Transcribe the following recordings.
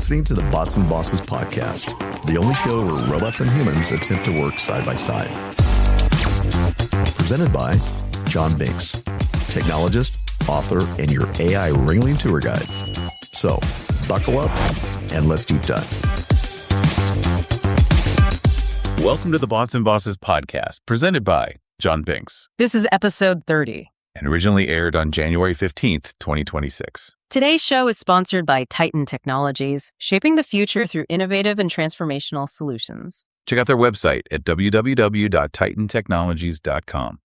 listening to the Bots and Bosses podcast, the only show where robots and humans attempt to work side by side. Presented by John Binks, technologist, author, and your AI Ringling tour guide. So, buckle up and let's deep dive. Welcome to the Bots and Bosses podcast, presented by John Binks. This is episode 30. And originally aired on January 15th, 2026. Today's show is sponsored by Titan Technologies, shaping the future through innovative and transformational solutions. Check out their website at www.titantechnologies.com.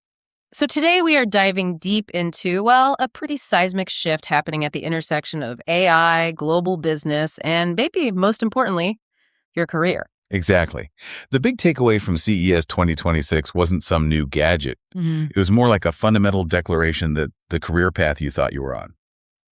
So today we are diving deep into, well, a pretty seismic shift happening at the intersection of AI, global business, and maybe most importantly, your career. Exactly. The big takeaway from CES 2026 wasn't some new gadget. It was more like a fundamental declaration that the career path you thought you were on,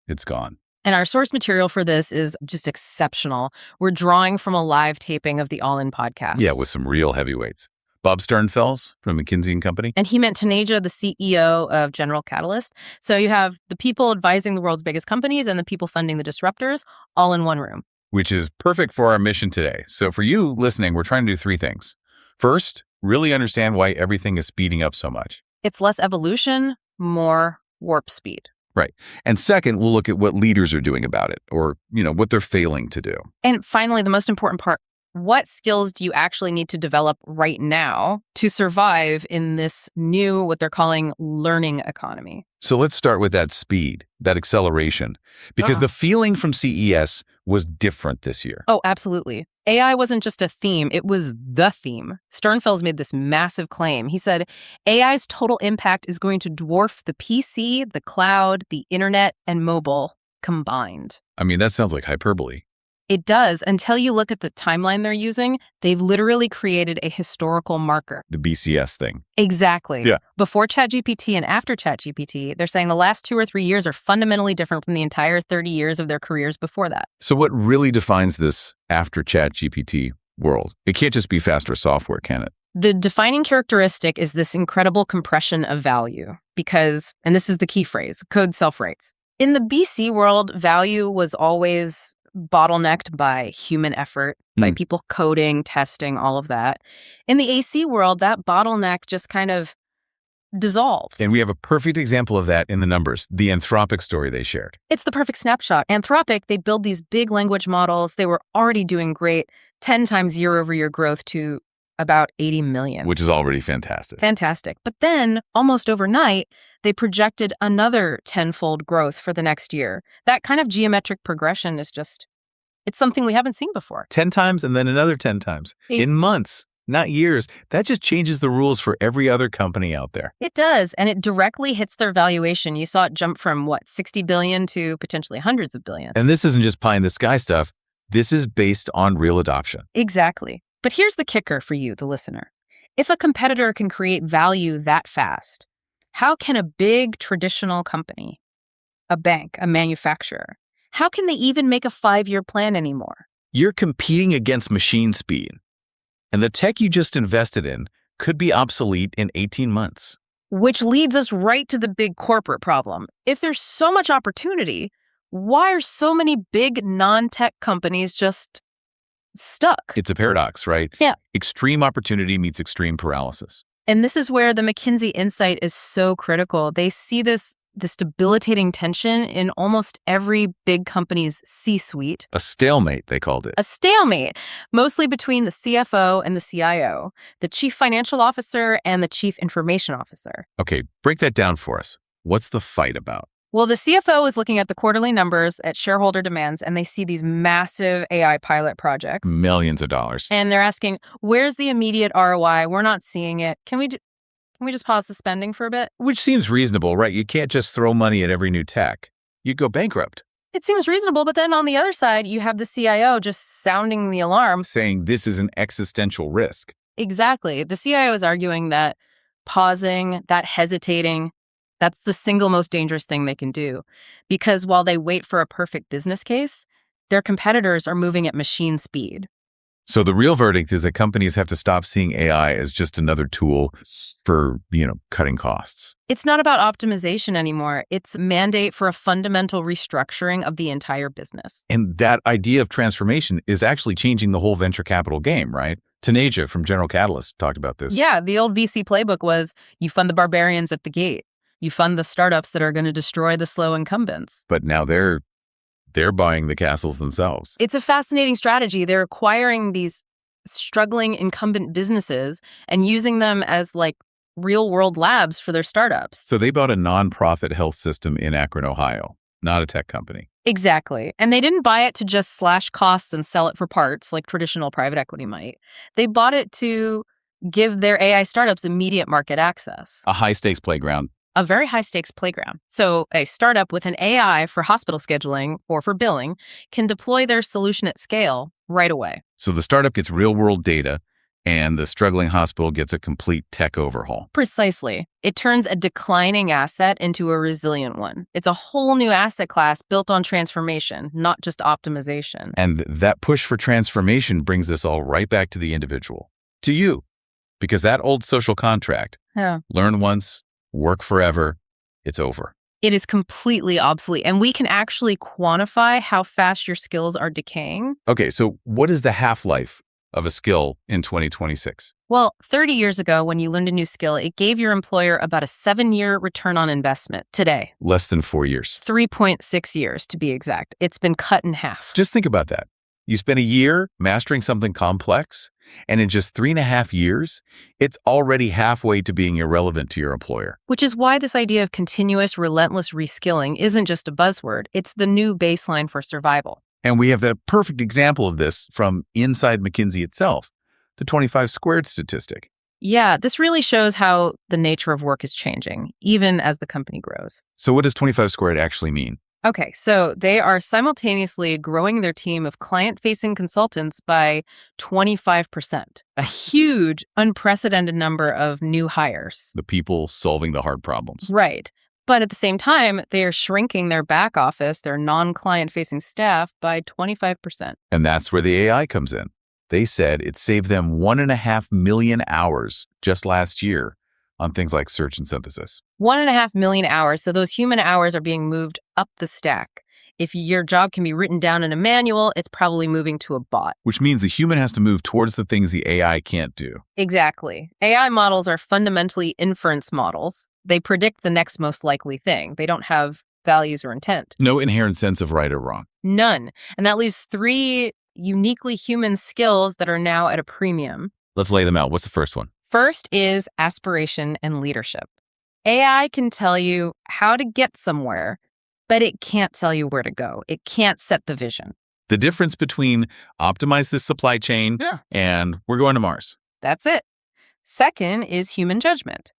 it's gone. And our source material for this is just exceptional. We're drawing from a live taping of the All In podcast. Yeah, with some real heavyweights. Bob Sternfels from McKinsey & Company. And he met Taneja, the CEO of General Catalyst. So you have the people advising the world's biggest companies and the people funding the disruptors all in one room. Which is perfect for our mission today. So for you listening, we're trying to do three things. First, really understand why everything is speeding up so much. It's less evolution, more warp speed. Right. And second, we'll look at what leaders are doing about it or, what they're failing to do. And finally, the most important part, what skills do you actually need to develop right now to survive in this new, what they're calling learning economy? So let's start with that speed, that acceleration, because the feeling from CES was different this year. Oh, absolutely. AI wasn't just a theme, it was the theme. Sternfels made this massive claim. He said, AI's total impact is going to dwarf the PC, the cloud, the internet, and mobile combined. I mean, that sounds like hyperbole. It does. Until you look at the timeline they're using, they've literally created a historical marker. The BCS thing. Exactly. Yeah. Before ChatGPT and after ChatGPT, they're saying the last 2 or 3 years are fundamentally different from the entire 30 years of their careers before that. So what really defines this after ChatGPT world? It can't just be faster software, can it? The defining characteristic is this incredible compression of value because, and this is the key phrase, code self-writes. In the BC world, value was always bottlenecked by human effort, by people coding, testing, all of that. In the AC world, that bottleneck just kind of dissolves. And we have a perfect example of that in the numbers, the Anthropic story they shared. It's the perfect snapshot. Anthropic, they build these big language models. They were already doing great, 10 times year-over-year growth to about 80 million. Which is already fantastic. Fantastic. But then, almost overnight, they projected another 10-fold growth for the next year. That kind of geometric progression is just, it's something we haven't seen before. 10 times and then another 10 times. In months, not years. That just changes the rules for every other company out there. It does, and it directly hits their valuation. You saw it jump from, 60 billion to potentially hundreds of billions. And this isn't just pie-in-the-sky stuff. This is based on real adoption. Exactly. But here's the kicker for you, the listener. If a competitor can create value that fast, how can a big traditional company, a bank, a manufacturer, how can they even make a 5-year plan anymore? You're competing against machine speed, and the tech you just invested in could be obsolete in 18 months. Which leads us right to the big corporate problem. If there's so much opportunity, why are so many big non-tech companies just stuck? It's a paradox, right? Yeah. Extreme opportunity meets extreme paralysis. And this is where the McKinsey insight is so critical. They see this debilitating tension in almost every big company's C-suite. A stalemate, they called it. A stalemate, mostly between the CFO and the CIO, the chief financial officer and the chief information officer. Okay, break that down for us. What's the fight about? Well, the CFO is looking at the quarterly numbers, at shareholder demands, and they see these massive AI pilot projects. Millions of dollars. And they're asking, where's the immediate ROI? We're not seeing it. Can we just pause the spending for a bit? Which seems reasonable, right? You can't just throw money at every new tech. You'd go bankrupt. It seems reasonable, but then on the other side, you have the CIO just sounding the alarm. Saying this is an existential risk. Exactly. The CIO is arguing that pausing, that hesitating, that's the single most dangerous thing they can do. Because while they wait for a perfect business case, their competitors are moving at machine speed. So the real verdict is that companies have to stop seeing AI as just another tool for, cutting costs. It's not about optimization anymore. It's a mandate for a fundamental restructuring of the entire business. And that idea of transformation is actually changing the whole venture capital game, right? Taneja from General Catalyst talked about this. Yeah, the old VC playbook was you fund the barbarians at the gate. You fund the startups that are going to destroy the slow incumbents. But now they're buying the castles themselves. It's a fascinating strategy. They're acquiring these struggling incumbent businesses and using them as like real world labs for their startups. So they bought a nonprofit health system in Akron, Ohio, not a tech company. Exactly. And they didn't buy it to just slash costs and sell it for parts like traditional private equity might. They bought it to give their AI startups immediate market access. A high-stakes playground. A very high-stakes playground. So a startup with an AI for hospital scheduling or for billing can deploy their solution at scale right away. So the startup gets real-world data, and the struggling hospital gets a complete tech overhaul. Precisely. It turns a declining asset into a resilient one. It's a whole new asset class built on transformation, not just optimization. And that push for transformation brings us all right back to the individual, to you, because that old social contract, learn once, work forever, it's over. It is completely obsolete, and we can actually quantify how fast your skills are decaying. Okay, so what is the half-life of a skill in 2026? Well, 30 years ago, when you learned a new skill, it gave your employer about a 7-year return on investment. Today, Less than 4 years. 3.6 years to be exact. It's been cut in half. Just think about that. You spend a year mastering something complex, and in just 3.5 years, it's already halfway to being irrelevant to your employer. Which is why this idea of continuous, relentless reskilling isn't just a buzzword. It's the new baseline for survival. And we have the perfect example of this from inside McKinsey itself, the 25 squared statistic. Yeah, this really shows how the nature of work is changing, even as the company grows. So what does 25 squared actually mean? Okay, so they are simultaneously growing their team of client-facing consultants by 25%, a huge, unprecedented number of new hires. The people solving the hard problems. Right. But at the same time, they are shrinking their back office, their non-client-facing staff, by 25%. And that's where the AI comes in. They said it saved them 1.5 million hours just last year on things like search and synthesis. 1.5 million hours. So those human hours are being moved up the stack. If your job can be written down in a manual, it's probably moving to a bot. Which means the human has to move towards the things the AI can't do. Exactly. AI models are fundamentally inference models. They predict the next most likely thing. They don't have values or intent. No inherent sense of right or wrong. None. And that leaves 3 uniquely human skills that are now at a premium. Let's lay them out. What's the first one? First is aspiration and leadership. AI can tell you how to get somewhere, but it can't tell you where to go. It can't set the vision. The difference between optimize this supply chain and we're going to Mars. That's it. Second is human judgment.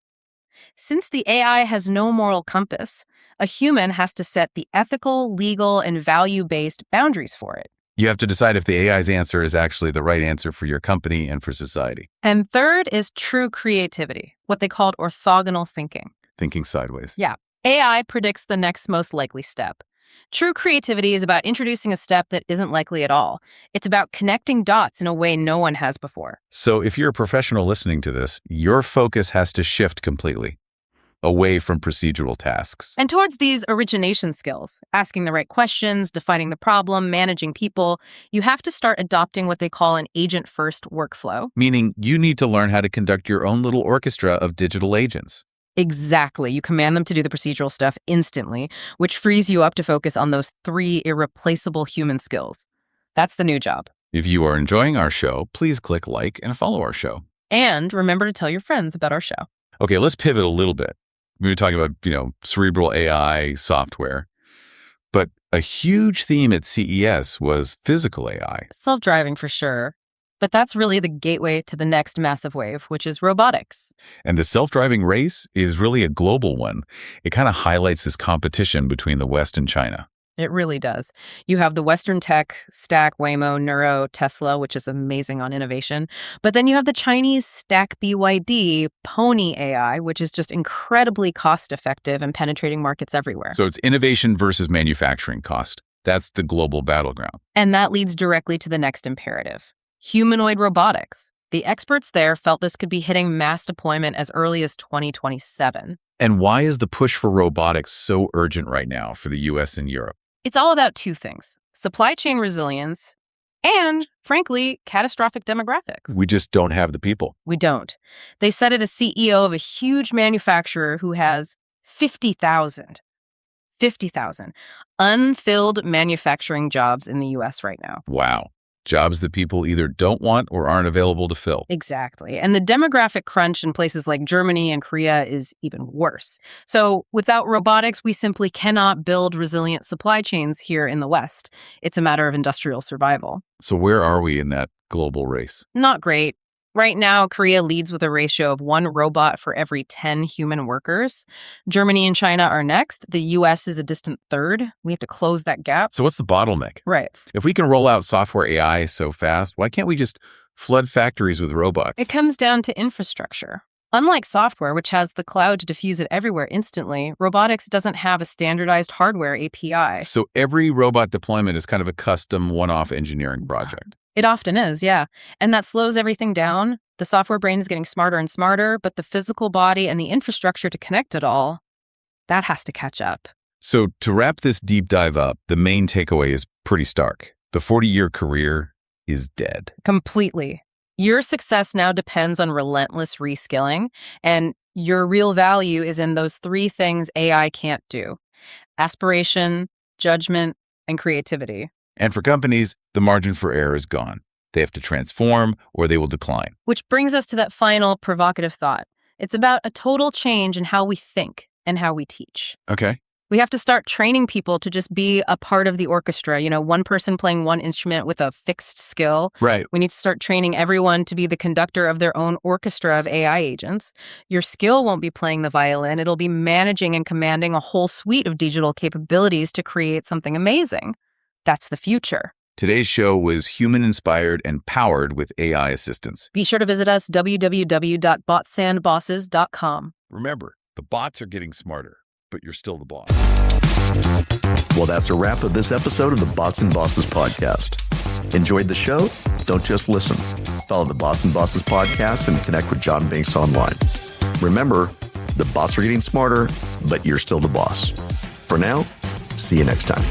Since the AI has no moral compass, a human has to set the ethical, legal, and value-based boundaries for it. You have to decide if the AI's answer is actually the right answer for your company and for society. And third is true creativity, what they called orthogonal thinking. Thinking sideways. Yeah. AI predicts the next most likely step. True creativity is about introducing a step that isn't likely at all. It's about connecting dots in a way no one has before. So if you're a professional listening to this, your focus has to shift completely away from procedural tasks. And towards these origination skills, asking the right questions, defining the problem, managing people, you have to start adopting what they call an agent-first workflow. Meaning you need to learn how to conduct your own little orchestra of digital agents. Exactly. You command them to do the procedural stuff instantly, which frees you up to focus on those 3 irreplaceable human skills. That's the new job. If you are enjoying our show, please click like and follow our show. And remember to tell your friends about our show. Okay, let's pivot a little bit. We were talking about, cerebral AI software, but a huge theme at CES was physical AI. Self-driving for sure. But that's really the gateway to the next massive wave, which is robotics. And the self-driving race is really a global one. It kind of highlights this competition between the West and China. It really does. You have the Western tech, Stack, Waymo, Neuro, Tesla, which is amazing on innovation. But then you have the Chinese Stack BYD, Pony AI, which is just incredibly cost-effective and penetrating markets everywhere. So it's innovation versus manufacturing cost. That's the global battleground. And that leads directly to the next imperative. humanoid robotics. The experts there felt this could be hitting mass deployment as early as 2027. And why is the push for robotics so urgent right now for the US and Europe? It's all about two things: supply chain resilience and, frankly, catastrophic demographics. We just don't have the people. We don't. They said it a CEO of a huge manufacturer who has 50,000 unfilled manufacturing jobs in the US right now. Wow. Jobs that people either don't want or aren't available to fill. Exactly. And the demographic crunch in places like Germany and Korea is even worse. So without robotics, we simply cannot build resilient supply chains here in the West. It's a matter of industrial survival. So where are we in that global race? Not great. Right now, Korea leads with a ratio of 1 robot for every 10 human workers. Germany and China are next. The US is a distant third. We have to close that gap. So what's the bottleneck? Right. If we can roll out software AI so fast, why can't we just flood factories with robots? It comes down to infrastructure. Unlike software, which has the cloud to diffuse it everywhere instantly, robotics doesn't have a standardized hardware API. So every robot deployment is kind of a custom one-off engineering project. It often is, yeah. And that slows everything down. The software brain is getting smarter and smarter, but the physical body and the infrastructure to connect it all, that has to catch up. So to wrap this deep dive up, the main takeaway is pretty stark. The 40-year career is dead. Completely. Your success now depends on relentless reskilling, and your real value is in those 3 things AI can't do: aspiration, judgment, and creativity. And for companies, the margin for error is gone. They have to transform or they will decline. Which brings us to that final provocative thought. It's about a total change in how we think and how we teach. Okay. We have to start training people to just be a part of the orchestra, one person playing one instrument with a fixed skill. Right. We need to start training everyone to be the conductor of their own orchestra of AI agents. Your skill won't be playing the violin. It'll be managing and commanding a whole suite of digital capabilities to create something amazing. That's the future. Today's show was human-inspired and powered with AI assistance. Be sure to visit us, www.botsandbosses.com. Remember, the bots are getting smarter, but you're still the boss. Well, that's a wrap of this episode of the Bots and Bosses podcast. Enjoyed the show? Don't just listen. Follow the Bots and Bosses podcast and connect with John Binks online. Remember, the bots are getting smarter, but you're still the boss. For now, see you next time.